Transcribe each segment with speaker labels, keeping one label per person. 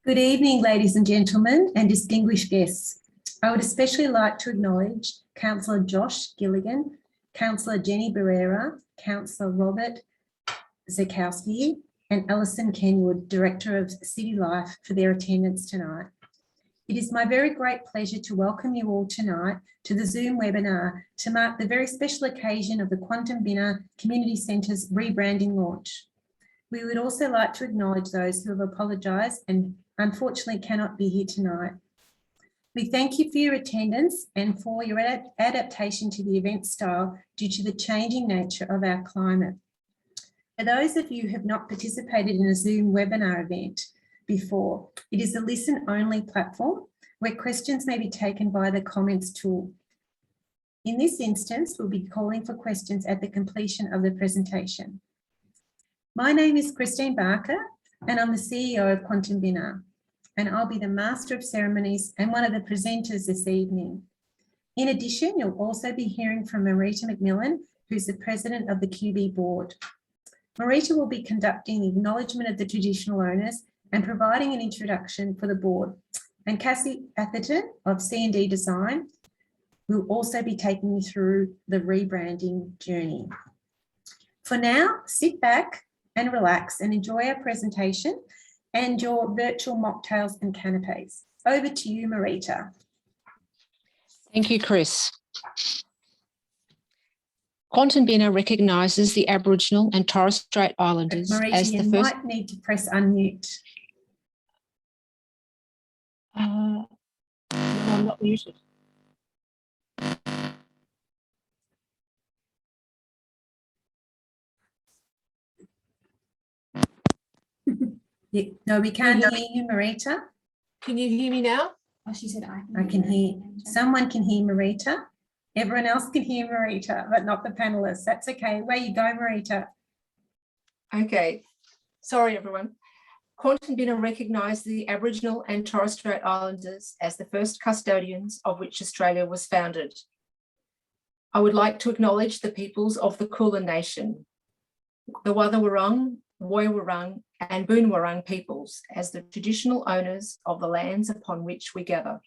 Speaker 1: Good evening, ladies and gentlemen, and distinguished guests. I would especially like to acknowledge Councillor Josh Gilligan, Councillor Jenny Barrera, Councillor Robert Zakowski, and Alison Kenwood, Director of City Life, for their attendance tonight. It is my very great pleasure to welcome you all tonight to the Zoom webinar to mark the very special occasion of the Quantum Bina Community Centre's rebranding launch. We would also like to acknowledge those who have apologised and unfortunately cannot be here tonight. We thank you for your attendance and for your adaptation to the event style due to the changing nature of our climate. For those of you who have not participated in a Zoom webinar event before, it is a listen-only platform where questions may be taken by the comments tool. In this instance, we'll be calling for questions at the completion of the presentation. My name is Christine Barker, and I'm the CEO of Quantum Bina, and I'll be the Master of Ceremonies and one of the presenters this evening. In addition, you'll also be hearing from Marita McMillan, who's the President of the QB Board. Marita will be conducting the acknowledgement of the traditional owners and providing an introduction for the board. And Cassie Atherton of C&D Design will also be taking you through the rebranding journey. For now, sit back and relax and enjoy our presentation and your virtual mocktails and canapes. Over to you, Marita.
Speaker 2: Thank you, Chris. Quantum Bina recognises the Aboriginal and Torres Strait Islanders
Speaker 1: Marita,
Speaker 2: as the
Speaker 1: you
Speaker 2: first...
Speaker 1: might need to press unmute.
Speaker 2: No, I'm not muted.
Speaker 1: No, we can't hear you, Marita.
Speaker 2: Can you hear me now?
Speaker 3: Oh, she said
Speaker 1: I can hear. Someone can hear Marita. Everyone else can hear Marita, but not the panelists. That's okay. Where you go, Marita?
Speaker 2: Okay. Sorry, everyone. Quantum Bina recognised the Aboriginal and Torres Strait Islanders as the first custodians of which Australia was founded. I would like to acknowledge the peoples of the Kulin Nation, the Wathaurong, Woiwurrung and Boonwurrung peoples as the traditional owners of the lands upon which we gather.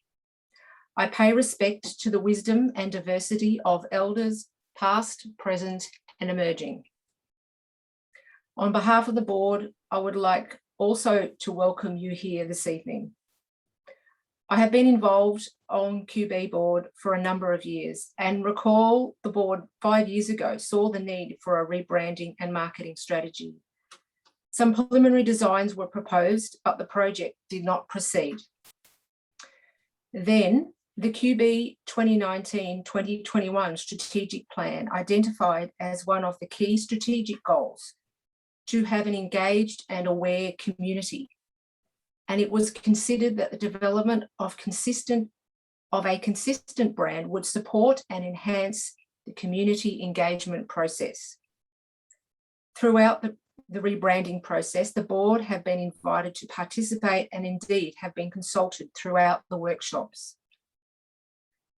Speaker 2: I pay respect to the wisdom and diversity of elders, past, present and emerging. On behalf of the board, I would like also to welcome you here this evening. I have been involved on QB board for a number of years and recall the board 5 years ago saw the need for a rebranding and marketing strategy. Some preliminary designs were proposed, but the project did not proceed. Then the QB 2019-2021 strategic plan identified as one of the key strategic goals to have an engaged and aware community. And it was considered that the development of a consistent brand would support and enhance the community engagement process. Throughout the rebranding process, the board have been invited to participate and indeed have been consulted throughout the workshops.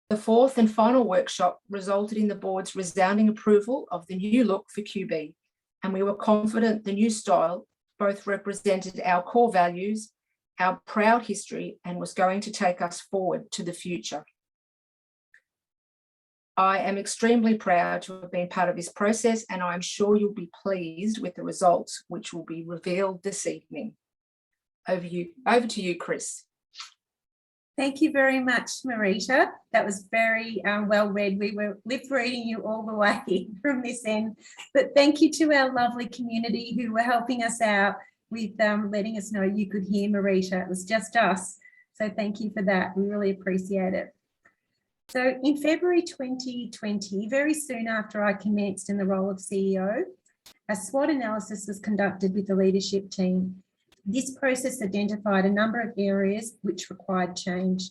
Speaker 2: The fourth and final workshop resulted in the board's resounding approval of the new look for QB, and we were confident the new style both represented our core values, our proud history, and was going to take us forward to the future. I am extremely proud to have been part of this process, and I'm sure you'll be pleased with the results which will be revealed this evening. Over to you, Chris.
Speaker 1: Thank you very much, Marita. That was very well read. We were lip reading you all the way from this end. But thank you to our lovely community who were helping us out with letting us know you could hear Marita. It was just us. So thank you for that. We really appreciate it. So in February 2020, very soon after I commenced in the role of CEO, a SWOT analysis was conducted with the leadership team. This process identified a number of areas which required change.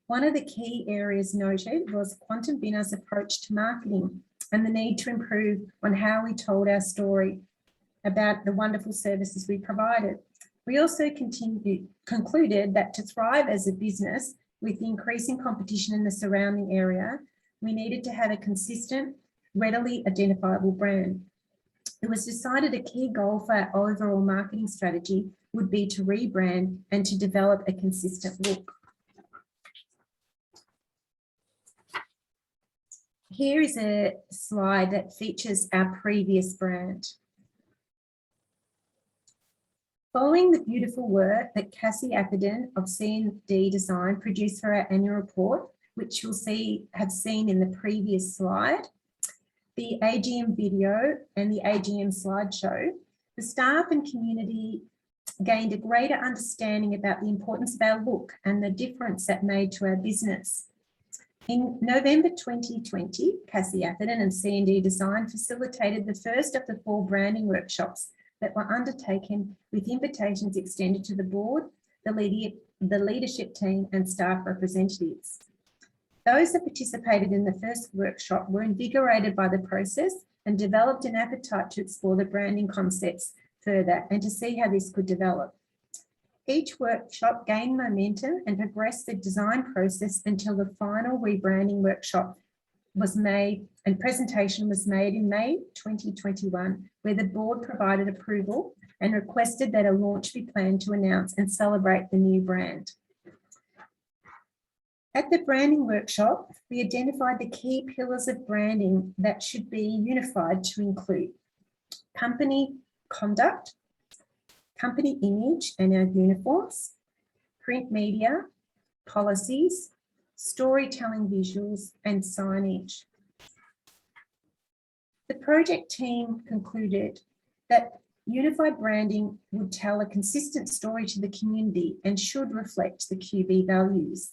Speaker 1: One of the key areas noted was Quantum Bina's approach to marketing and the need to improve on how we told our story about the wonderful services we provided. We also concluded that to thrive as a business with the increasing competition in the surrounding area, we needed to have a consistent, readily identifiable brand. it was decided a key goal for our overall marketing strategy would be to rebrand and to develop a consistent look. Here is a slide that features our previous brand. Following the beautiful work that Cassie Atherton of C&D Design produced for our annual report, which you'll have seen in the previous slide, the AGM video and the AGM slideshow, the staff and community gained a greater understanding about the importance of our look and the difference that made to our business. In November 2020, Cassie Atherton and C&D Design facilitated the first of the 4 branding workshops that were undertaken with invitations extended to the board, the leadership team and staff representatives. Those that participated in the first workshop were invigorated by the process and developed an appetite to explore the branding concepts further and to see how this could develop. Each workshop gained momentum and progressed the design process until the final rebranding workshop was made and presentation was made in May 2021, where the board provided approval and requested that a launch be planned to announce and celebrate the new brand. At the branding workshop, we identified the key pillars of branding that should be unified to include company conduct, company image and our uniforms, print media, policies, storytelling visuals, and signage. The project team concluded that unified branding would tell a consistent story to the community and should reflect the QB values.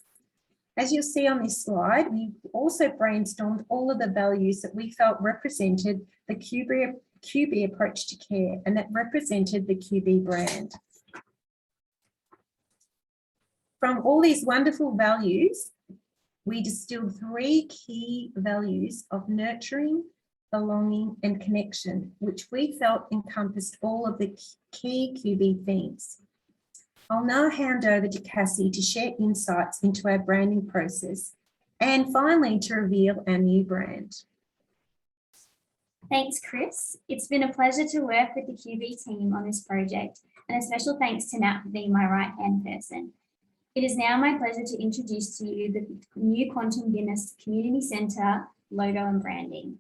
Speaker 1: As you'll see on this slide, we also brainstormed all of the values that we felt represented the QB approach to care and that represented the QB brand. From all these wonderful values, we distilled 3 key values of nurturing, belonging, and connection, which we felt encompassed all of the key QB themes. I'll now hand over to Cassie to share insights into our branding process and finally to reveal our new brand.
Speaker 3: Thanks, Chris. It's been a pleasure to work with the QB team on this project, and a special thanks to Nat for being my right-hand person. It is now my pleasure to introduce to you the new Quantum Guinness Community Centre logo and branding.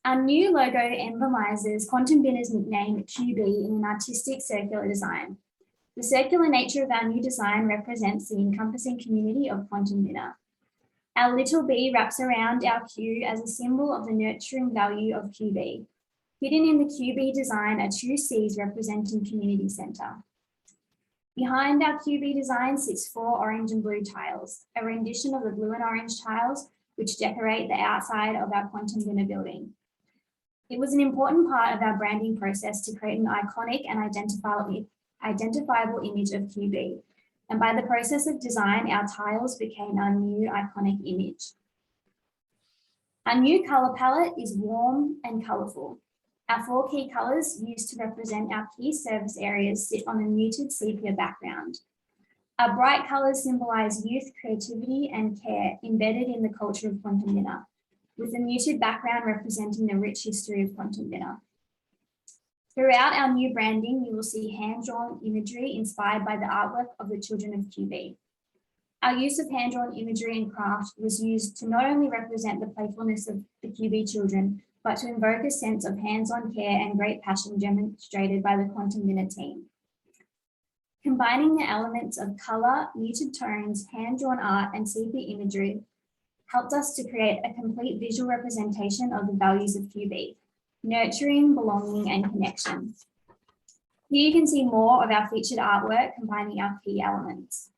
Speaker 3: Our new logo emblemizes Quantum Binner's nickname QB in an artistic circular design. The circular nature of our new design represents the encompassing community of Quantum Binner. Our little B wraps around our Q as a symbol of the nurturing value of QB. Hidden in the QB design are 2 Cs representing community centre. Behind our QB design sits 4 orange and blue tiles, a rendition of the blue and orange tiles which decorate the outside of our Quantum Binner building. It was an important part of our branding process to create an iconic and identifiable image of QB. And by the process of design, our tiles became our new iconic image. Our new colour palette is warm and colourful. Our 4 key colours used to represent our key service areas sit on a muted sepia background. Our bright colours symbolise youth, creativity and care embedded in the culture of Quantum Binner, with a muted background representing the rich history of Quantum Binner. Throughout our new branding, you will see hand-drawn imagery inspired by the artwork of the children of QB. Our use of hand-drawn imagery and craft was used to not only represent the playfulness of the QB children, but to invoke a sense of hands-on care and great passion demonstrated by the Quantum Binner team. Combining the elements of colour, muted tones, hand-drawn art and sepia imagery helped us to create a complete visual representation of the values of QB, nurturing, belonging and connection. Here you can see more of our featured artwork combining our key elements.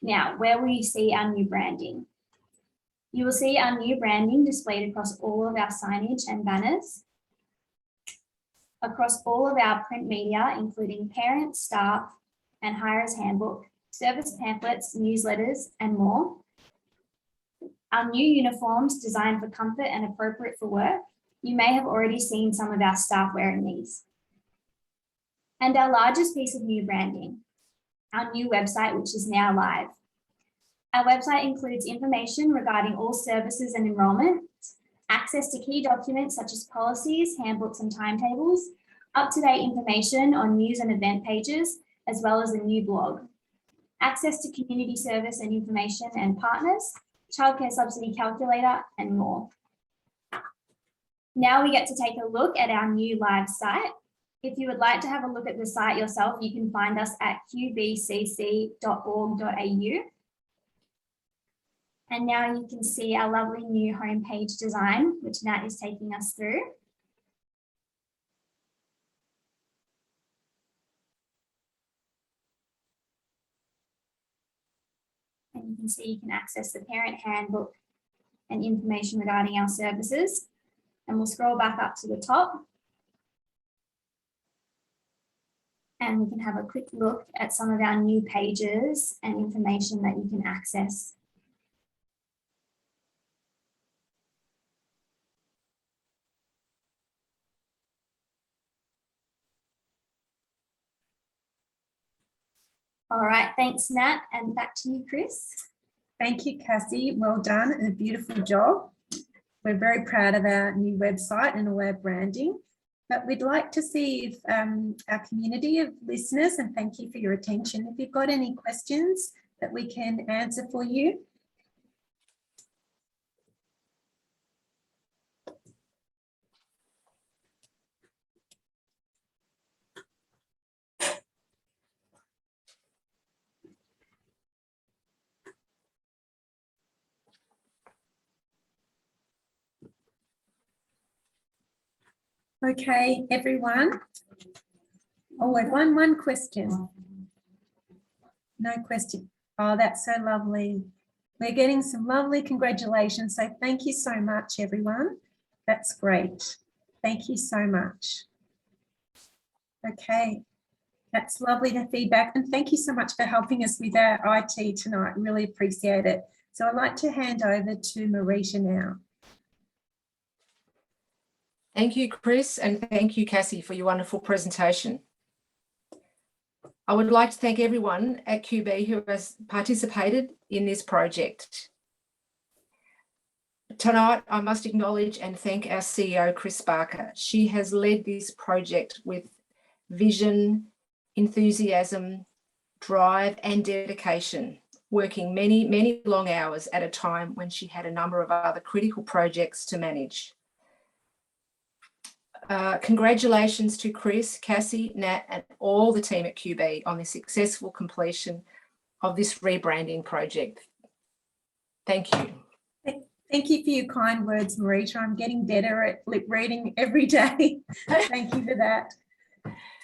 Speaker 3: Now, where will you see our new branding? You will see our new branding displayed across all of our signage and banners, across all of our print media, including parents, staff and hirers handbook, service pamphlets, newsletters and more. Our new uniforms designed for comfort and appropriate for work. You may have already seen some of our staff wearing these. And our largest piece of new branding, our new website, which is now live. Our website includes information regarding all services and enrolment, access to key documents such as policies, handbooks and timetables, up-to-date information on news and event pages, as well as a new blog, access to community service and information and partners, childcare subsidy calculator, and more. Now we get to take a look at our new live site. If you would like to have a look at the site yourself, you can find us at qbcc.org.au. And now you can see our lovely new homepage design, which Nat is taking us through. And you can see you can access the parent handbook and information regarding our services. And we'll scroll back up to the top. And we can have a quick look at some of our new pages and information that you can access. All right, thanks, Nat, and back to you, Chris.
Speaker 1: Thank you, Cassie. Well done and a beautiful job. We're very proud of our new website and all our branding, but we'd like to see if our community of listeners, and thank you for your attention, if you've got any questions that we can answer for you. Okay, everyone. Oh, we've one question. No question. Oh, that's so lovely. We're getting some lovely congratulations. So thank you so much, everyone. That's great. Thank you so much. Okay, that's lovely to feedback. And thank you so much for helping us with our IT tonight. Really appreciate it. So I'd like to hand over to Marisha now.
Speaker 2: Thank you, Chris, and thank you, Cassie, for your wonderful presentation. I would like to thank everyone at QB who has participated in this project. Tonight, I must acknowledge and thank our CEO, Chris Barker. She has led this project with vision, enthusiasm, drive and dedication, working many, many long hours at a time when she had a number of other critical projects to manage. Congratulations to Chris, Cassie, Nat, and all the team at QB on the successful completion of this rebranding project. Thank you.
Speaker 1: Thank you for your kind words, Marisha. I'm getting better at lip reading every day. Thank you for that.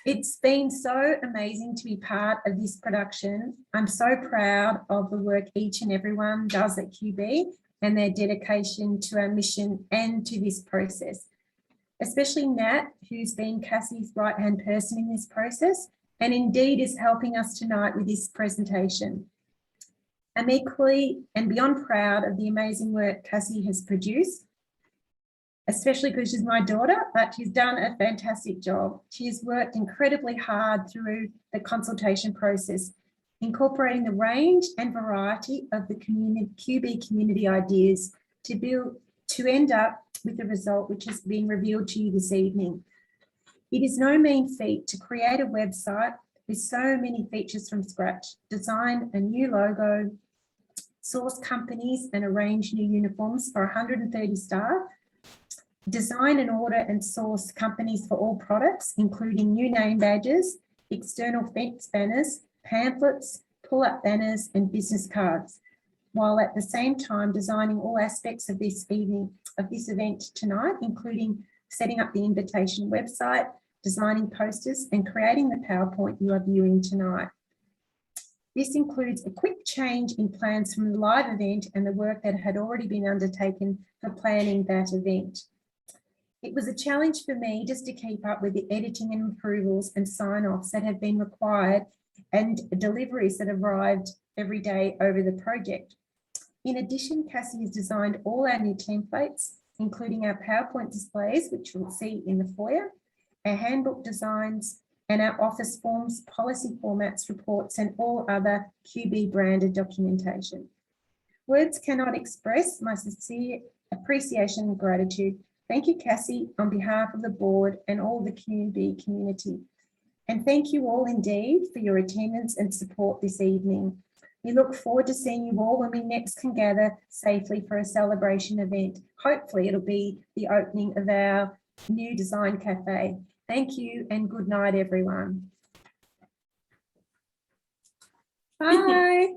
Speaker 1: It's been so amazing to be part of this production. I'm so proud of the work each and everyone does at QB and their dedication to our mission and to this process. Especially Nat, who's been Cassie's right-hand person in this process, and indeed is helping us tonight with this presentation. I'm equally and beyond proud of the amazing work Cassie has produced, especially because she's my daughter, but she's done a fantastic job. She has worked incredibly hard through the consultation process, incorporating the range and variety of the QB community ideas to end up with the result which has been revealed to you this evening. It is no mean feat to create a website with so many features from scratch, design a new logo, source companies and arrange new uniforms for 130 staff, design and order and source companies for all products, including new name badges, external fence banners, pamphlets, pull-up banners and business cards, while at the same time designing all aspects of this event tonight, including setting up the invitation website, designing posters and creating the PowerPoint you are viewing tonight. This includes a quick change in plans from the live event and the work that had already been undertaken for planning that event. It was a challenge for me just to keep up with the editing and approvals and sign-offs that have been required and deliveries that arrived every day over the project. In addition, Cassie has designed all our new templates, including our PowerPoint displays, which you'll see in the foyer, our handbook designs, and our office forms, policy formats, reports, and all other QB branded documentation. Words cannot express my sincere appreciation and gratitude. Thank you, Cassie, on behalf of the board and all the QB community. And thank you all indeed for your attendance and support this evening. We look forward to seeing you all when we next can gather safely for a celebration event. Hopefully it'll be the opening of our new design cafe. Thank you and good night, everyone. Bye.